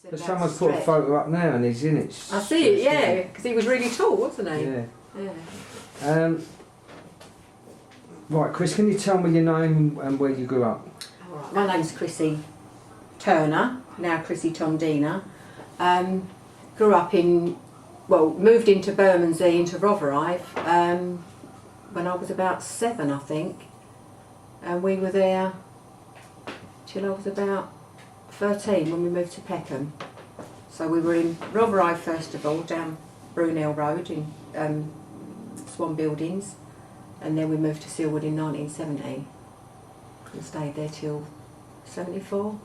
But someone's put a photo up now and he's in it. I see it, yeah, because he was really tall, wasn't he? Yeah. Right, Chris, can you tell me your name and where you grew up? All right. My name's Chrissy Turner, now Chrissy Tondina. Grew up moved into Bermondsey, into Rotherhithe, when I was about 7, I think. And we were there till I was about 13 when we moved to Peckham. So we were in Rotherhithe first of all, down Brunel Road in Swan Buildings, and then we moved to Silwood in 1970 and stayed there till 74.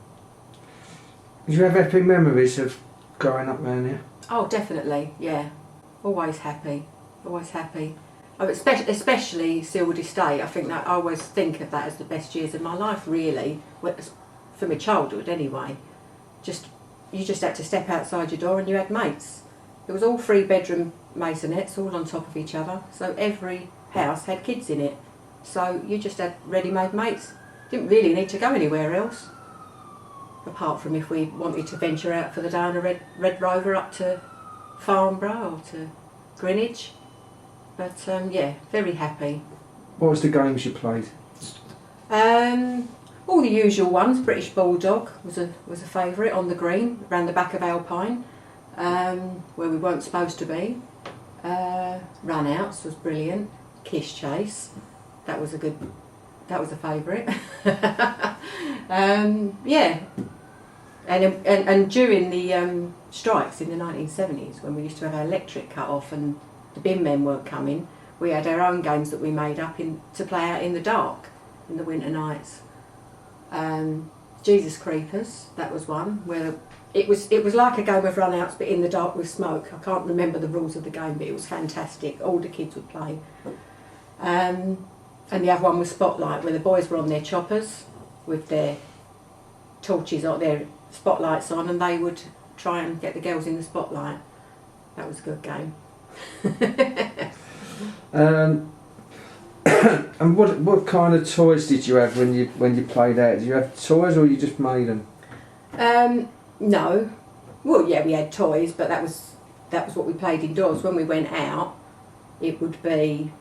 Did you have happy memories of growing up around here? Oh, definitely, yeah. Always happy, always happy. Oh, especially Silwood Estate. I think that I always think of that as the best years of my life, really, for my childhood anyway. You just had to step outside your door and you had mates. It was all 3-bedroom maisonettes, all on top of each other, so every house had kids in it. So you just had ready-made mates. Didn't really need to go anywhere else, apart from if we wanted to venture out for the day on a Red Rover up to Farnborough or to Greenwich. But yeah, very happy. What was the games you played? All the usual ones. British Bulldog was a favourite on the green, around the back of Alpine, where we weren't supposed to be. Run-outs was brilliant. Kiss Chase, that was a favourite. Yeah, and during the strikes in the 1970s, when we used to have our electric cut off and the bin men weren't coming, we had our own games that we made up to play out in the dark in the winter nights. Jesus Creepers, that was one where it was like a game of run-outs but in the dark with smoke. I can't remember the rules of the game, but it was fantastic. All the kids would play. And the other one was Spotlight, where the boys were on their choppers with their torches or their spotlights on, and they would try and get the girls in the spotlight. That was a good game. And what kind of toys did you have when you played out? Did you have toys or you just made them? No. Well, yeah, we had toys, but that was what we played indoors. When we went out, it would be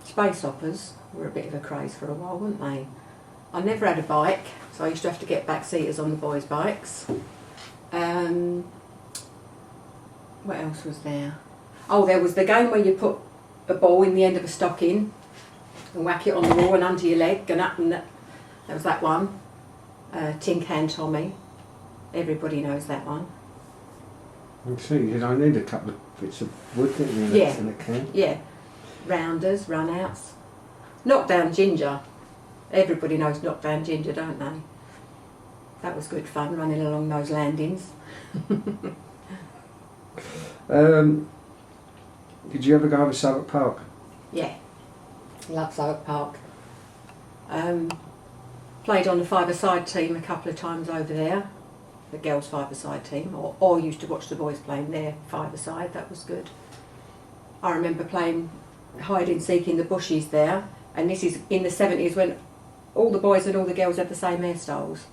space hoppers. Were a bit of a craze for a while, weren't they? I never had a bike, so I used to have to get back-seaters on the boys' bikes. What else was there? Oh, there was the game where you put a ball in the end of a stocking and whack it on the wall and under your leg and up, and that was that one. Tin Can Tommy. Everybody knows that one. I see, you need a couple of bits of wood, didn't you, in a can? Yeah. Rounders, run-outs. Knockdown Ginger. Everybody knows Knockdown Ginger, don't they? That was good fun, running along those landings. Did you ever go over Southwark Park? Yeah, love Southwark Park. Played on the five-a-side team a couple of times over there, the girls' five-a-side team, or used to watch the boys playing their five-a-side. That was good. I remember playing hide-and-seek in the bushes there, and this is in the 70s when all the boys and all the girls had the same hairstyles.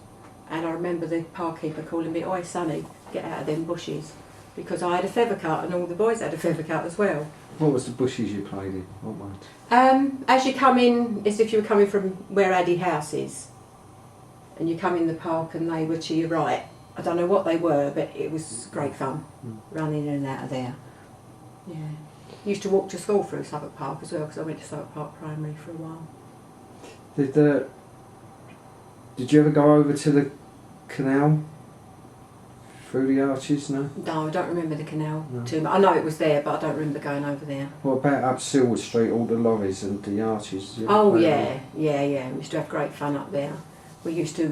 And I remember the park keeper calling me, "Oi, Sonny, get out of them bushes," because I had a feather cut and all the boys had a feather cut as well. What was the bushes you played in? What one? As you come in, as if you were coming from where Addy House is, and you come in the park and they were to your right. I don't know what they were, but it was great fun, running in and out of there. Yeah. Used to walk to school through Southwark Park as well, because I went to Southwark Park Primary for a while. Did you ever go over to the canal? Through the arches, no? No, I don't remember the canal too much. I know it was there, but I don't remember going over there. What about up Silwood Street, all the lorries and the arches? Oh yeah. We used to have great fun up there. We used to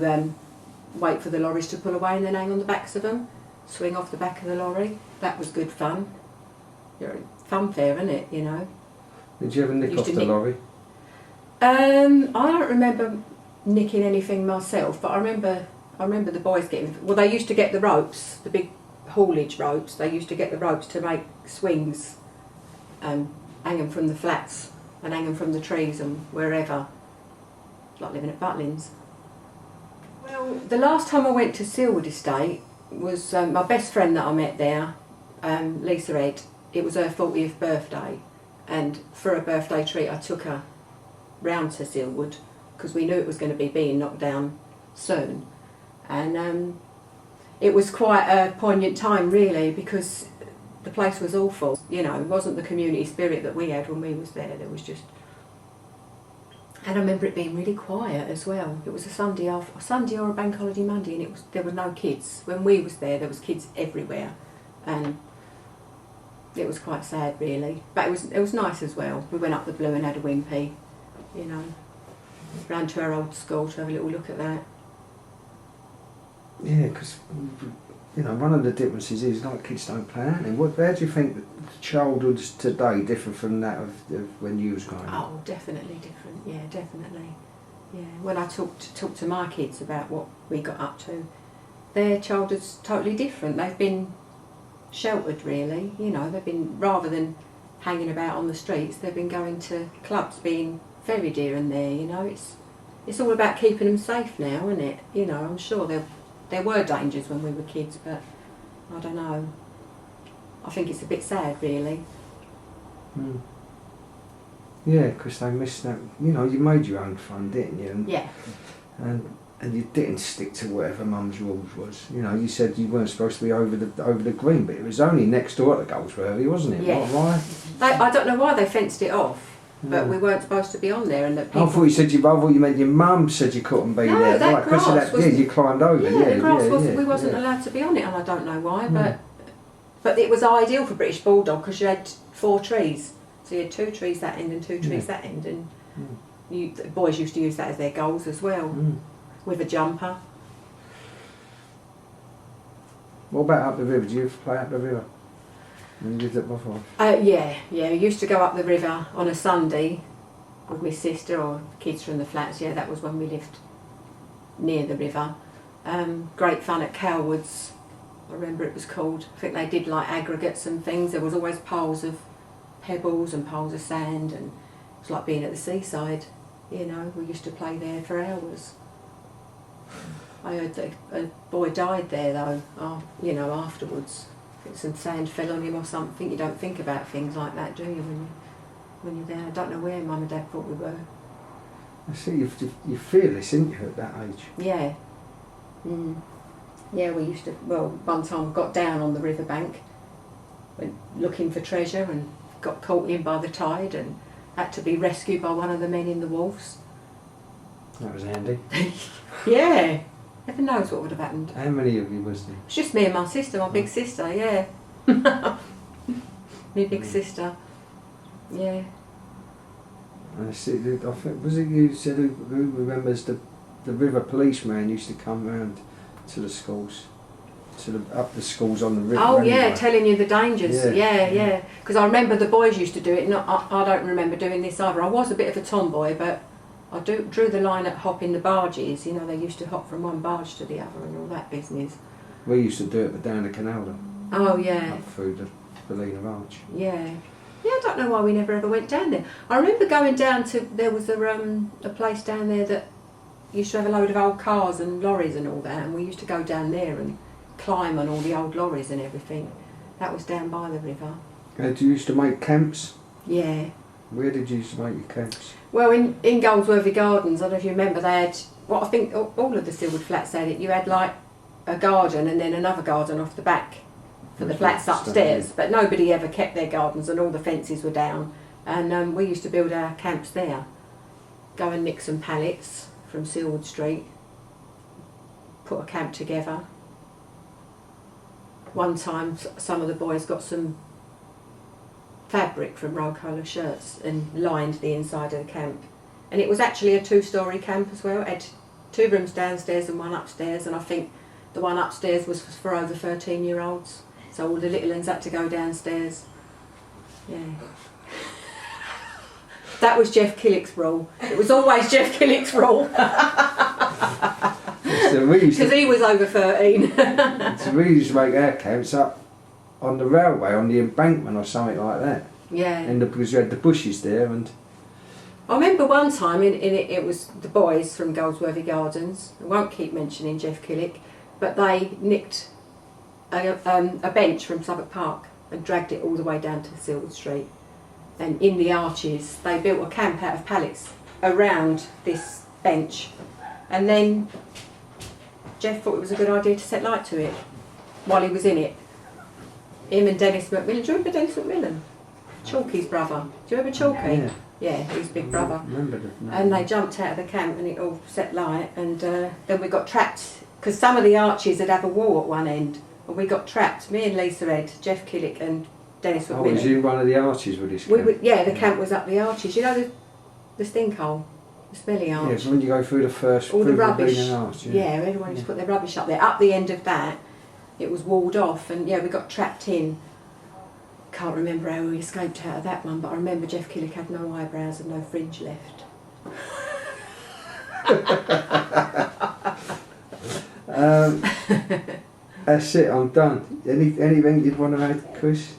wait for the lorries to pull away and then hang on the backs of them, swing off the back of the lorry. That was good fun. Funfair, isn't it, you know? Did you ever nick off the lorry? I don't remember nicking anything myself, but I remember the boys getting... Well, they used to get the ropes, the big haulage ropes. They used to get the ropes to make swings and hang them from the flats and hang them from the trees and wherever. Like living at Butlins. Well, the last time I went to Silwood Estate, was my best friend that I met there, Lisa Ed. It was her 40th birthday, and for a birthday treat I took her round to Silwood because we knew it was going to be being knocked down soon. And it was quite a poignant time really, because the place was awful. You know, it wasn't the community spirit that we had when we was there. There was just... And I remember it being really quiet as well. It was a Sunday or a bank holiday Monday, and there were no kids. When we was there was kids everywhere, and it was quite sad really. But it was nice as well. We went up the Blue and had a wimpy, you know, round to our old school to have a little look at that. Yeah, because, you know, one of the differences is, like, kids don't play out anymore. Where do you think that childhoods today differ from that of when you was growing up? Oh, definitely different. Yeah, definitely. Yeah. When I talk to my kids about what we got up to, their childhood's totally different. They've been sheltered, really. You know, they've been, rather than hanging about on the streets, they've been going to clubs, being ferried here and there. You know, it's all about keeping them safe now, isn't it? You know, I'm sure there were dangers when we were kids, but I don't know. I think it's a bit sad, really. Mm. Yeah, because they missed that. You know, you made your own fun, didn't you? Yeah. And you didn't stick to whatever Mum's rules was. You know, you said you weren't supposed to be over the green, but it was only next door at the Goldsworthy, wasn't it? Yeah. Why? I don't know why they fenced it off. But we weren't supposed to be on there, and that people... I thought you said I thought you meant your mum said you couldn't be no, there. That Right, grass of that, was... yeah, you climbed over. Yeah, the grass was... Yeah, we wasn't allowed to be on it, and I don't know why, but it was ideal for British Bulldog because you had 4 trees. So you had 2 trees that end and 2 trees that end, and the boys used to use that as their goals as well, with a jumper. What about up the river? Did you ever play up the river when you lived at Rotherhithe? Yeah. We used to go up the river on a Sunday with my sister or kids from the flats. Yeah, that was when we lived near the river. Great fun at Cowwoods, I remember it was called. I think they did like aggregates and things. There was always piles of pebbles and piles of sand, and it was like being at the seaside. You know, we used to play there for hours. I heard that a boy died there though, you know, afterwards. I think some sand fell on him or something. You don't think about things like that, do you, when you're there? I don't know where Mum and Dad thought we were. I see, you're fearless, isn't you, at that age? Yeah. Yeah, we used to, well, one time got down on the riverbank, went looking for treasure and got caught in by the tide and had to be rescued by one of the men in the wharfs. That was handy. Yeah. Never knows what would have happened. How many of you was there? It's just me and my sister, my big sister, yeah. My big sister, yeah. I see. I think, was it you said who remembers the river policeman used to come round to the schools, up the schools on the river? Oh anyway. yeah, telling you the dangers. Yeah. Yeah. Because I remember the boys used to do it. I don't remember doing this either. I was a bit of a tomboy, but I drew the line at hopping the barges. You know, they used to hop from one barge to the other and all that business. We used to do it, but down the canal, Oh yeah. up through the Berliner Arch. Yeah. Yeah, I don't know why we never ever went down there. I remember going down to, there was a place down there that used to have a load of old cars and lorries and all that, and we used to go down there and climb on all the old lorries and everything. That was down by the river. Did you used to make camps? Yeah. Where did you used to make your camps? Well, in Goldsworthy Gardens, I don't know if you remember, they had, what I think all of the Silwood flats had it, you had like a garden and then another garden off the back for the flats upstairs, but nobody ever kept their gardens and all the fences were down, and we used to build our camps there. Go and nick some pallets from Silwood Street, put a camp together. One time some of the boys got some fabric from roll colour shirts and lined the inside of the camp, and it was actually a 2-storey camp as well. It had 2 rooms downstairs and 1 upstairs, and I think the one upstairs was for over 13-year-olds. So all the little ones had to go downstairs. Yeah. That was Jeff Killick's rule. It was always Jeff Killick's rule. Because he was over 13. So we used to make our camps up on the railway, on the embankment or something like that. Yeah. Because you had the bushes there, and I remember one time it was the boys from Goldsworthy Gardens. I won't keep mentioning Jeff Killick, but they nicked a bench from Southwark Park and dragged it all the way down to Silwood Street. And in the arches, they built a camp out of pallets around this bench. And then Jeff thought it was a good idea to set light to it while he was in it. Him and Dennis McMillan. Do you remember Dennis McMillan? Chalky's brother. Do you remember Chalky? Yeah, his big brother. And they jumped out of the camp and it all set light, and then we got trapped because some of the arches would have a wall at one end, and we got trapped. Me and Lisa Ed, Jeff Killick and Dennis McMillan. Oh, was you in one of the arches with this? Yeah, the camp was up the arches. You know the stink hole, the smelly arch. Yeah, so when you go through the first, all the rubbish. Arch, yeah, everyone used to put their rubbish up there. Up the end of that, it was walled off, and yeah, we got trapped in. Can't remember how we escaped out of that one, but I remember Jeff Killick had no eyebrows and no fringe left. That's it, I'm done. Anything you'd want to add, Chris?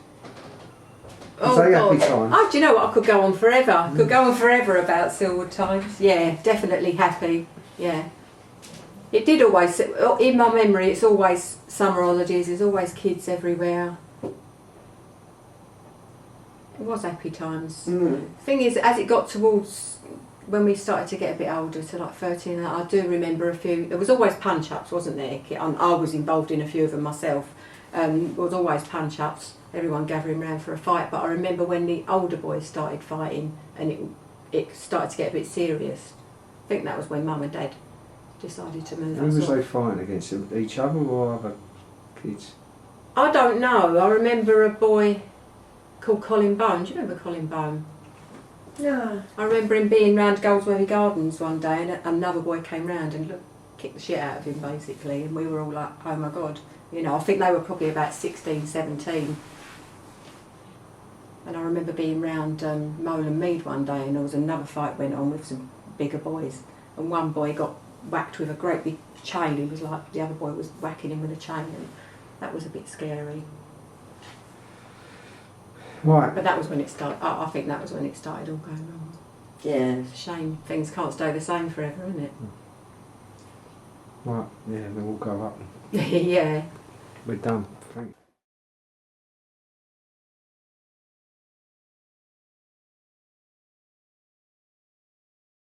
Oh Say God! happy time. Oh, do you know what? I could go on forever. I could go on forever about Silwood times. Yeah, definitely happy. Yeah. It did always, in my memory, it's always summer holidays, there's always kids everywhere. It was happy times. Thing is, as it got towards when we started to get a bit older, to like 13, I do remember a few. There was always punch-ups, wasn't there? I was involved in a few of them myself. There was always punch-ups, everyone gathering around for a fight. But I remember when the older boys started fighting and it started to get a bit serious. I think that was when Mum and Dad decided to move. Who was they fighting against? Each other or other kids? I don't know. I remember a boy called Colin Bone. Do you remember Colin Bone? No. I remember him being round Goldsworthy Gardens one day and another boy came round and kicked the shit out of him basically, and we were all like, oh my God. You know, I think they were probably about 16, 17. And I remember being round Mole and Mead one day and there was another fight went on with some bigger boys, and one boy got whacked with a great big chain. He was like, the other boy was whacking him with a chain, and that was a bit scary. Right. But that was when it started. I think that was when it started all going wrong. Yeah. It's a shame things can't stay the same forever, isn't it? Right, yeah, they all go up. Yeah. We're done. Thanks.